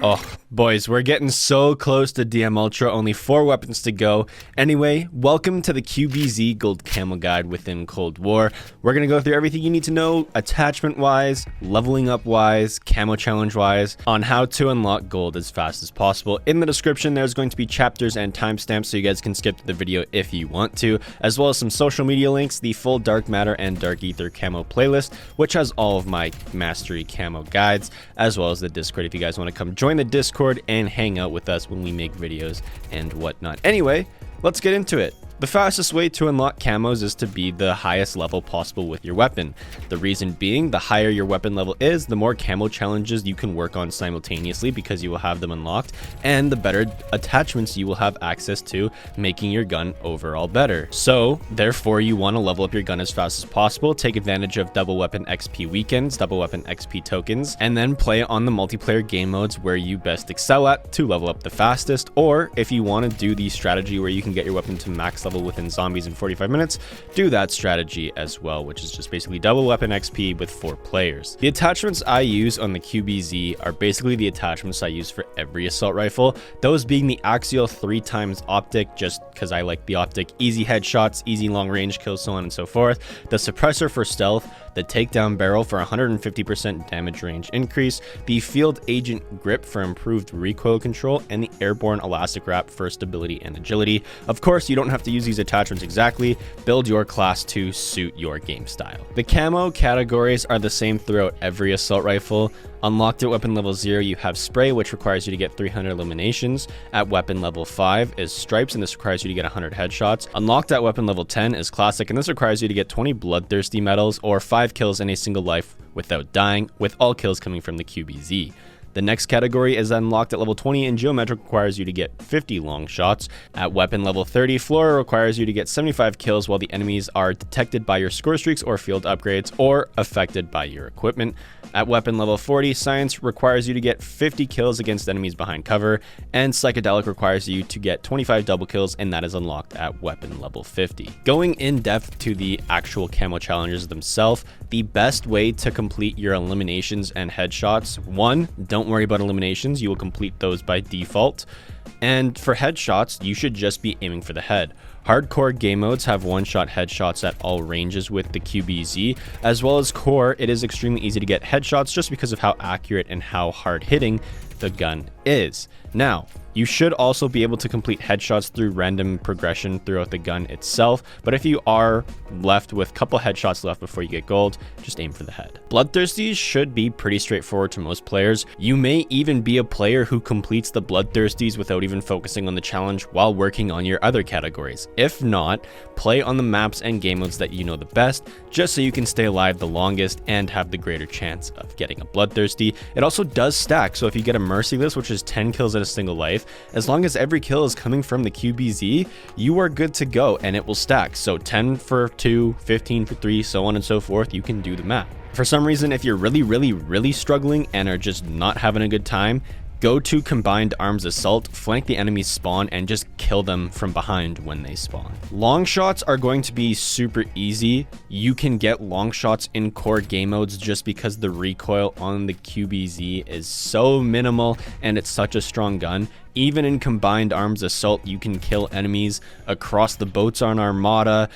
Oh, boys, we're getting so close to DM Ultra, only 4 weapons to go. Anyway, welcome to the QBZ Gold Camo Guide within Cold War. We're going to go through everything you need to know, attachment-wise, leveling up-wise, Camo Challenge-wise, on how to unlock gold as fast as possible. In the description, there's going to be chapters and timestamps, so you guys can skip to the video if you want to, as well as some social media links, the full Dark Matter and Dark Ether Camo playlist, which has all of my Mastery Camo guides, as well as the Discord if you guys want to come join the Discord and hang out with us when we make videos and whatnot. Anyway, let's get into it. The fastest way to unlock camos is to be the highest level possible with your weapon. The reason being, the higher your weapon level is, the more camo challenges you can work on simultaneously because you will have them unlocked, and the better attachments you will have access to, making your gun overall better. So, therefore, you want to level up your gun as fast as possible, take advantage of double weapon XP weekends, double weapon XP tokens, and then play on the multiplayer game modes where you best excel at to level up the fastest. Or, if you want to do the strategy where you can get your weapon to max level within zombies in 45 minutes, do that strategy as well, which is just basically double weapon XP with 4 players. The attachments I use on the QBZ are basically the attachments I use for every assault rifle, those being the axial 3x optic, just because I like the optic, easy headshots, easy long range kills, so on and so forth, the suppressor for stealth, the takedown barrel for 150% damage range increase, the field agent grip for improved recoil control, and the airborne elastic wrap for stability and agility. Of course, you don't have to use these attachments exactly, build your class to suit your game style. The camo categories are the same throughout every assault rifle. Unlocked at weapon level 0, you have spray, which requires you to get 300 eliminations. At weapon level 5 is stripes, and this requires you to get 100 headshots. Unlocked at weapon level 10 is classic, and this requires you to get 20 bloodthirsty medals or 5 kills in a single life without dying, with all kills coming from the QBZ. The next category is unlocked at level 20, and geometric requires you to get 50 long shots. At weapon level 30, flora requires you to get 75 kills while the enemies are detected by your Scorestreaks or field upgrades or affected by your equipment. At weapon level 40, science requires you to get 50 kills against enemies behind cover, and psychedelic requires you to get 25 double kills, and that is unlocked at weapon level 50. Going in depth to the actual camo challenges themselves, the best way to complete your eliminations and headshots: 1, don't worry about eliminations, you will complete those by default. And for headshots, you should just be aiming for the head. Hardcore game modes have one-shot headshots at all ranges with the QBZ, as well as core. It is extremely easy to get headshots just because of how accurate and how hard-hitting the gun is. Now, you should also be able to complete headshots through random progression throughout the gun itself, but if you are left with a couple headshots left before you get gold, just aim for the head. Bloodthirsty should be pretty straightforward to most players. You may even be a player who completes the Bloodthirsties without even focusing on the challenge while working on your other categories. If not, play on the maps and game modes that you know the best, just so you can stay alive the longest and have the greater chance of getting a Bloodthirsty. It also does stack, so if you get a Merciless, which is 10 kills at a single life, as long as every kill is coming from the QBZ, you are good to go, and it will stack. So 10 for 2, 15 for 3, so on and so forth. You can do the math. For some reason, if you're really struggling and are just not having a good time, go to Combined Arms Assault, flank the enemy's spawn, and just kill them from behind when they spawn. Long shots are going to be super easy. You can get long shots in core game modes just because the recoil on the QBZ is so minimal and it's such a strong gun. Even in Combined Arms Assault, you can kill enemies across the boats on Armada,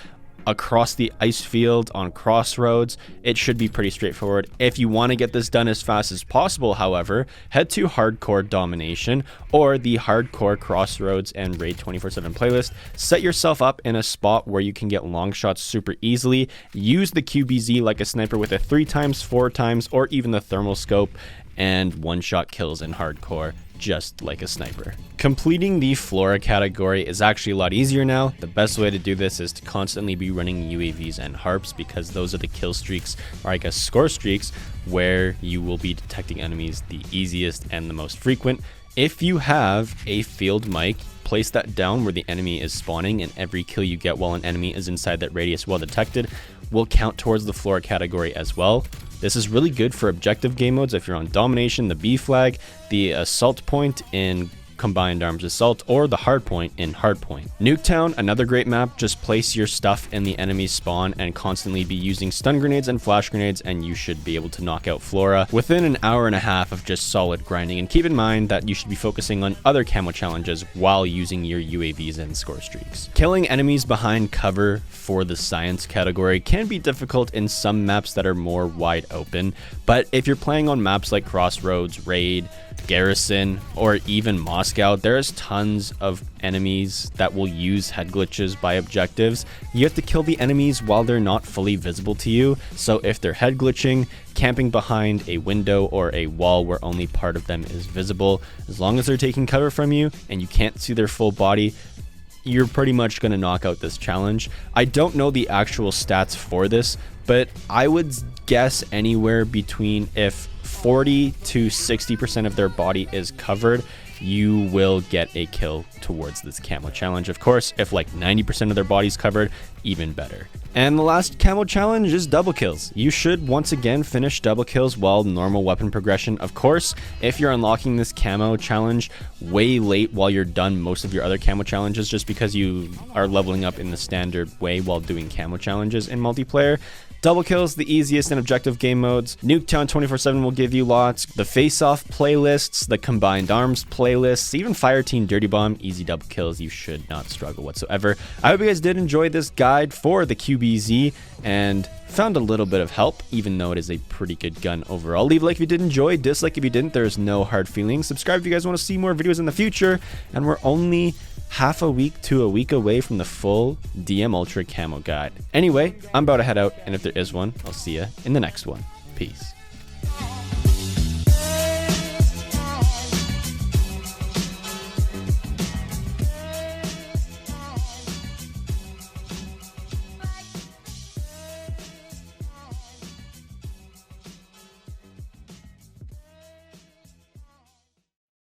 across the ice field on Crossroads. It should be pretty straightforward. If you want to get this done as fast as possible, however, head to Hardcore Domination or the Hardcore Crossroads and Raid 24/7 playlist. Set yourself up in a spot where you can get long shots super easily. Use the QBZ like a sniper with a 3x, 4x, or even the thermal scope, and one-shot kills in hardcore just like a sniper. Completing the flora category is actually a lot easier now. The best way to do this is to constantly be running UAVs and harps, because those are the kill streaks, or I guess score streaks, where you will be detecting enemies the easiest and the most frequent. If you have a field mic, place that down where the enemy is spawning, and every kill you get while an enemy is inside that radius well detected will count towards the flora category as well. This is really good for objective game modes if you're on Domination, the B flag, the assault point in Combined Arms Assault or the Hardpoint in Hardpoint. Nuketown, another great map. Just place your stuff in the enemy's spawn and constantly be using stun grenades and flash grenades, and you should be able to knock out Flora within an hour and a half of just solid grinding. And keep in mind that you should be focusing on other camo challenges while using your UAVs and Scorestreaks. Killing enemies behind cover for the science category can be difficult in some maps that are more wide open, but if you're playing on maps like Crossroads, Raid, Garrison, or even Moscow, there's tons of enemies that will use head glitches by objectives. You have to kill the enemies while they're not fully visible to you, so if they're head glitching, camping behind a window or a wall where only part of them is visible, as long as they're taking cover from you and you can't see their full body, you're pretty much going to knock out this challenge. I don't know the actual stats for this, but I would guess anywhere between, if 40 to 60% of their body is covered, you will get a kill towards this camo challenge. Of course, if like 90% of their body's covered, even better. And the last camo challenge is double kills. You should once again finish double kills while normal weapon progression. Of course, if you're unlocking this camo challenge way late while you're done most of your other camo challenges, just because you are leveling up in the standard way while doing camo challenges in multiplayer, double kills, the easiest in objective game modes. Nuketown 24/7 will give you lots. The face-off playlists, the combined arms playlists, even Fireteam Dirty Bomb, easy double kills. You should not struggle whatsoever. I hope you guys did enjoy this guide for the QBZ and found a little bit of help, even though it is a pretty good gun overall. Leave a like if you did enjoy, dislike if you didn't. There's no hard feelings. Subscribe if you guys want to see more videos in the future, and we're only half a week to a week away from the full DM Ultra camo guide. Anyway, I'm about to head out, and if there is one, I'll see you in the next one. Peace.